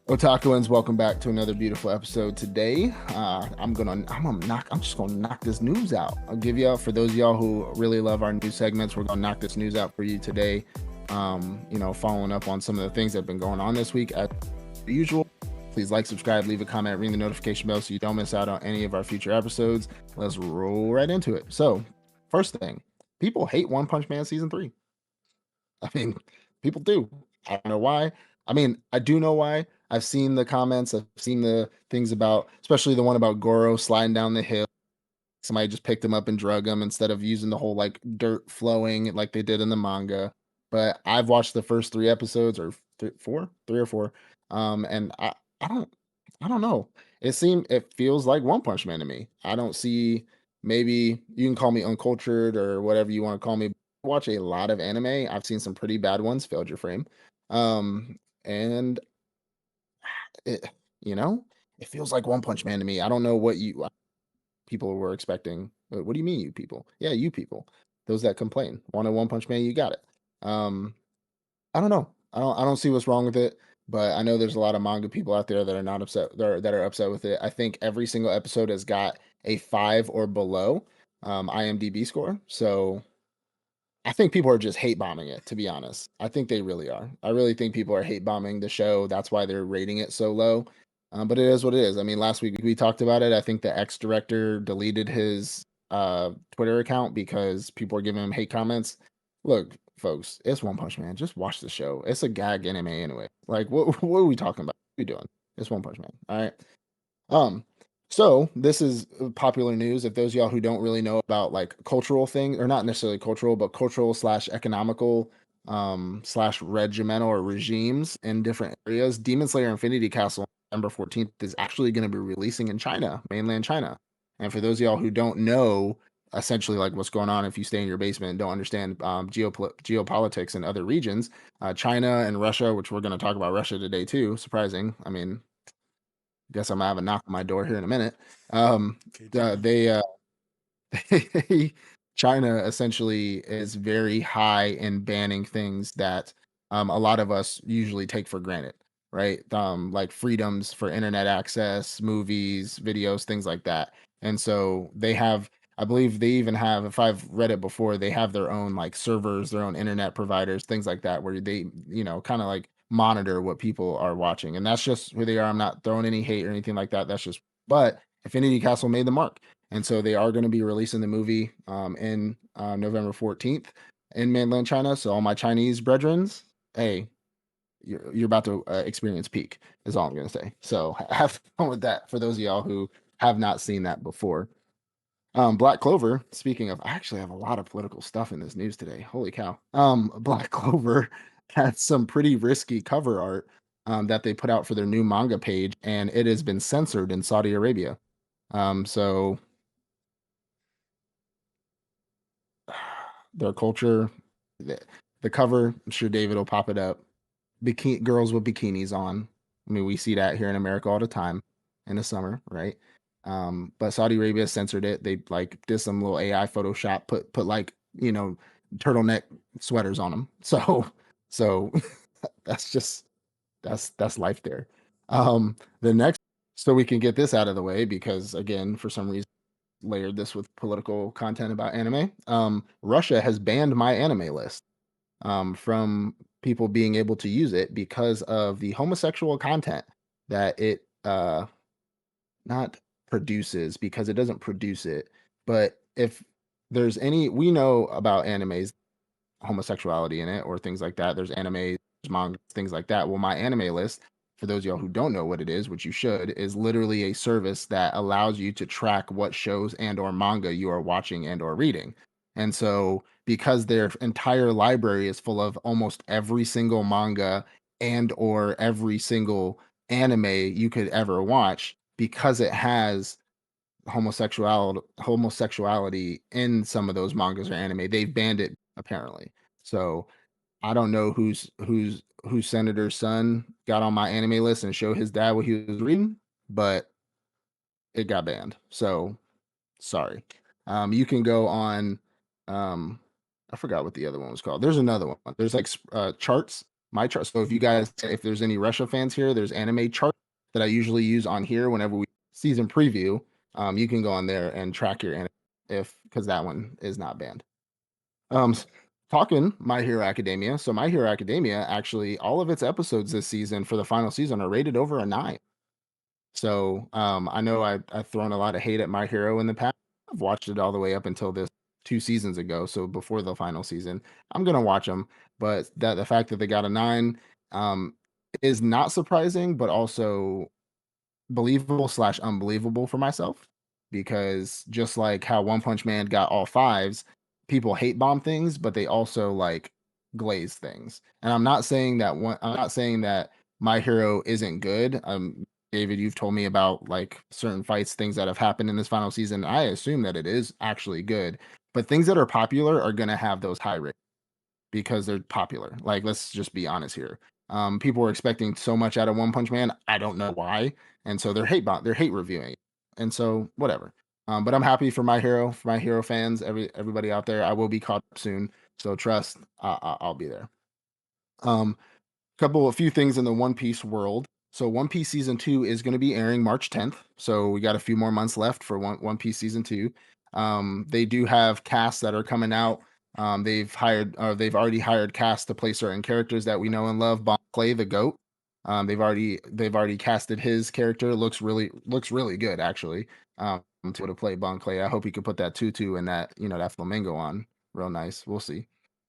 Otakuans, welcome back to another beautiful episode today. I'm just gonna knock this news out. I'll give y'all, for those of y'all who really love our news segments, we're gonna knock this news out for you today. Following up on some of the things that have been going on this week as usual. Please like, subscribe, leave a comment, ring the notification bell so you don't miss out on any of our future episodes. Let's roll right into it. So, first thing, people hate One Punch Man season 3. I mean, people do. I don't know why. I mean, I do know why. I've seen the comments. I've seen the things about, especially the one about Goro sliding down the hill. Somebody just picked him up and drug him instead of using the whole like dirt flowing like they did in the manga. But I've watched the first 3 episodes or four, 3 or 4. And I don't know. It feels like One Punch Man to me. I don't see, maybe you can call me uncultured or whatever you want to call me. I watch a lot of anime. I've seen some pretty bad ones, failed your frame. And it, you know, it feels like One Punch Man to me. I don't know what you people were expecting. What do you mean, you people? Yeah, you people. Those that complain. Want a One Punch Man, you got it. Um, I don't know. I don't see what's wrong with it, but I know there's a lot of manga people out there that are not upset that are upset with it. I think every single episode has got a 5 or below IMDb score. So I think people are just hate bombing it, to be honest. I think they really are. I really think people are hate bombing the show. That's why they're rating it so low. But it is what it is. I mean, last week we talked about it. I think the ex director deleted his Twitter account because people were giving him hate comments. Look, folks, it's One Punch Man. Just watch the show. It's a gag anime anyway. Like, what are we talking about? What are we doing? It's One Punch Man. All right. Um, so this is popular news. If those of y'all who don't really know about like cultural things, or not necessarily cultural, but cultural slash economical slash regimental or regimes in different areas, Demon Slayer Infinity Castle November 14th is actually going to be releasing in China, mainland China. And for those of y'all who don't know essentially like what's going on if you stay in your basement and don't understand geopolitics in other regions, China and Russia, which we're going to talk about Russia today too, surprising. I mean, guess I'm gonna have a knock on my door here in a minute. Um, Okay, uh, damn. they, uh, they, China essentially is very high in banning things that a lot of us usually take for granted, right? Like freedoms for internet access, movies, videos, things like that. And so they have, I believe they even have, if I've read it before, they have their own like servers, their own internet providers, things like that, where they, kind of like monitor what people are watching. And that's just who they are. I'm not throwing any hate or anything like that. That's just, but Infinity Castle made the mark. And so they are going to be releasing the movie in November 14th in mainland China. So all my Chinese brethrens, hey, you're about to experience peak is all I'm going to say. So have fun with that for those of y'all who have not seen that before. Black Clover, speaking of, I actually have a lot of political stuff in this news today. Holy cow. Black Clover had some pretty risky cover art that they put out for their new manga page, and it has been censored in Saudi Arabia. So their culture, the, the cover, I'm sure David will pop it up. Girls with bikinis on. I mean, we see that here in America all the time in the summer, right? But Saudi Arabia censored it. They like did some little AI Photoshop, put like turtleneck sweaters on them. So that's just that's life there. The next, so we can get this out of the way because again, for some reason layered this with political content about anime. Russia has banned my anime list from people being able to use it because of the homosexual content that it not produces, because it doesn't produce it. But if there's any, we know about animes homosexuality in it or things like that. There's anime, manga, things like that. Well, my anime list, for those of y'all who don't know what it is, which you should, is literally a service that allows you to track what shows and or manga you are watching and or reading. And so because their entire library is full of almost every single manga and or every single anime you could ever watch, because it has homosexuality in some of those mangas or anime, they've banned it apparently. So I don't know whose senator's son got on my anime list and showed his dad what he was reading, but it got banned. So sorry. You can go on. Um, I forgot what the other one was called. There's another one. There's like charts, my chart. So if there's any Russia fans here, there's anime chart that I usually use on here whenever we season preview. You can go on there and track your anime because that one is not banned. Talking My Hero Academia. So My Hero Academia, actually, all of its episodes this season for the final season are rated over a 9. So I know I've thrown a lot of hate at My Hero in the past. I've watched it all the way up until this 2 seasons ago. So before the final season, I'm gonna watch them. But the fact that they got a 9 um, is not surprising, but also believable slash unbelievable for myself, because just like how One Punch Man got all 5s, people hate bomb things, but they also like glaze things. And I'm not saying that My Hero isn't good. David, you've told me about like certain fights, things that have happened in this final season. I assume that it is actually good, but things that are popular are gonna have those high rates because they're popular. Like, let's just be honest here. People were expecting so much out of One Punch Man. I don't know why, and so they're hate reviewing it. And so whatever. But I'm happy for My Hero fans, everybody out there. I will be caught up soon, so trust. I'll be there. Um, a few things in the One Piece world. So One Piece season 2 is going to be airing March 10th. So we got a few more months left for One Piece season 2. They do have casts that are coming out. They've already hired cast to play certain characters that we know and love. Bon Clay, the goat. They've already casted his character. Looks really good actually. To play Bon Clay. I hope he could put that tutu and that flamingo on. Real nice. We'll see.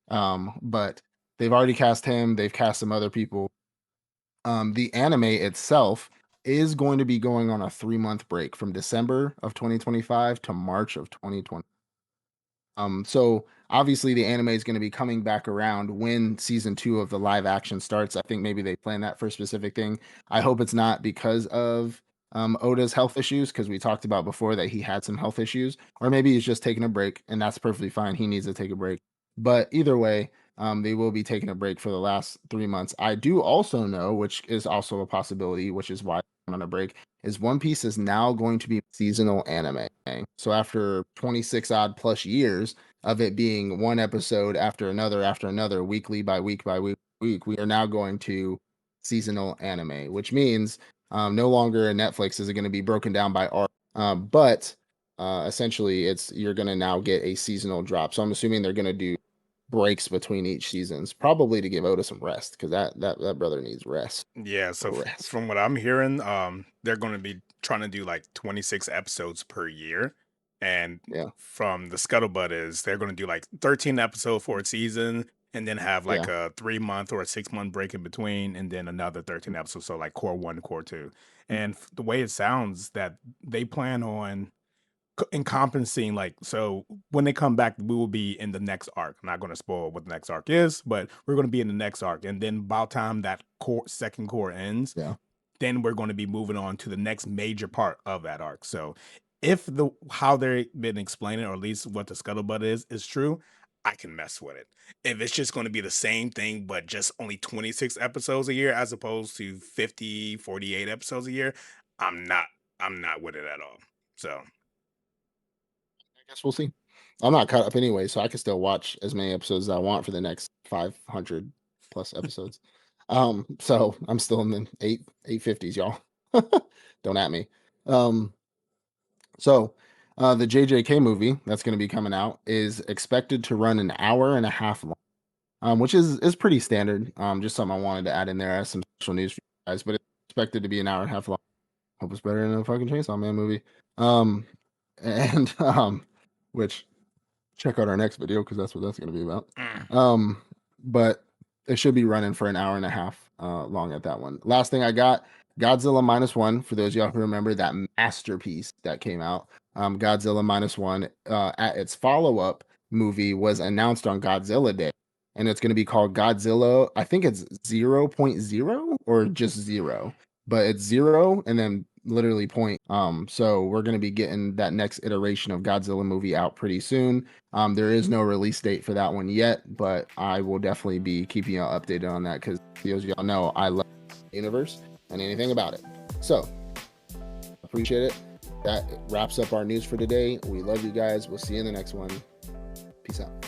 But they've already cast him. They've cast some other people. The anime itself is going to be going on a 3-month break from December of 2025 to March of 2020. So obviously the anime is going to be coming back around when season 2 of the live action starts. I think maybe they plan that for a specific thing. I hope it's not because of Oda's health issues, because we talked about before that he had some health issues, or maybe he's just taking a break, and that's perfectly fine. He needs to take a break. But either way, they will be taking a break for the last 3 months. I do also know, which is also a possibility, which is why I'm on a break, is One Piece is now going to be seasonal anime. So after 26 odd plus years of it being one episode after another, weekly by week by week, we are now going to seasonal anime, which means no longer Netflix is it going to be broken down by arc, but essentially you're going to now get a seasonal drop. So I'm assuming they're going to do breaks between each seasons, probably to give Oda some rest, because that brother needs rest. Yeah, so Rest. from what I'm hearing, they're going to be trying to do like 26 episodes per year. And Yeah. from the scuttlebutt is they're going to do like 13 episodes for a season and then have like Yeah. a 3 month or a 6 month break in between and then another 13 episodes. So like core one, core two. And the way it sounds that they plan on encompassing like so when they come back we will be in the next arc. I'm not going to spoil what the next arc is, but we're going to be in the next arc, and then by the time that second core ends, Yeah. then we're going to be moving on to the next major part of that arc. So if the how they've been explaining, or at least what the scuttlebutt is true, I can mess with it. If it's just going to be the same thing but just only 26 episodes a year as opposed to 50, 48 episodes a year, i'm not I'm not with it at all. So I guess we'll see. I'm not caught up anyway, so I can still watch as many episodes as I want for the next 500 plus episodes. So I'm still in the 850s, y'all. Don't at me. Um, so the JJK movie that's going to be coming out is expected to run an hour and a half long, which is pretty standard. Just something I wanted to add in there as some special news for you guys, but it's expected to be an hour and a half long. Hope it's better than a fucking Chainsaw Man movie. Um, and which check out our next video because that's what that's going to be about. mm. But it should be running for an hour and a half long at that one. Last thing I got, Godzilla Minus One. For those of y'all who remember that masterpiece that came out, Godzilla Minus One, at its follow-up movie was announced on Godzilla Day, and it's going to be called Godzilla. I think it's 0.0 or just zero, but it's zero and then literally point. So we're going to be getting that next iteration of Godzilla movie out pretty soon. There is no release date for that one yet, but I will definitely be keeping y'all updated on that because, as y'all know, I love the universe and anything about it. So appreciate it. That wraps up our news for today. We love you guys. We'll see you in the next one. Peace out.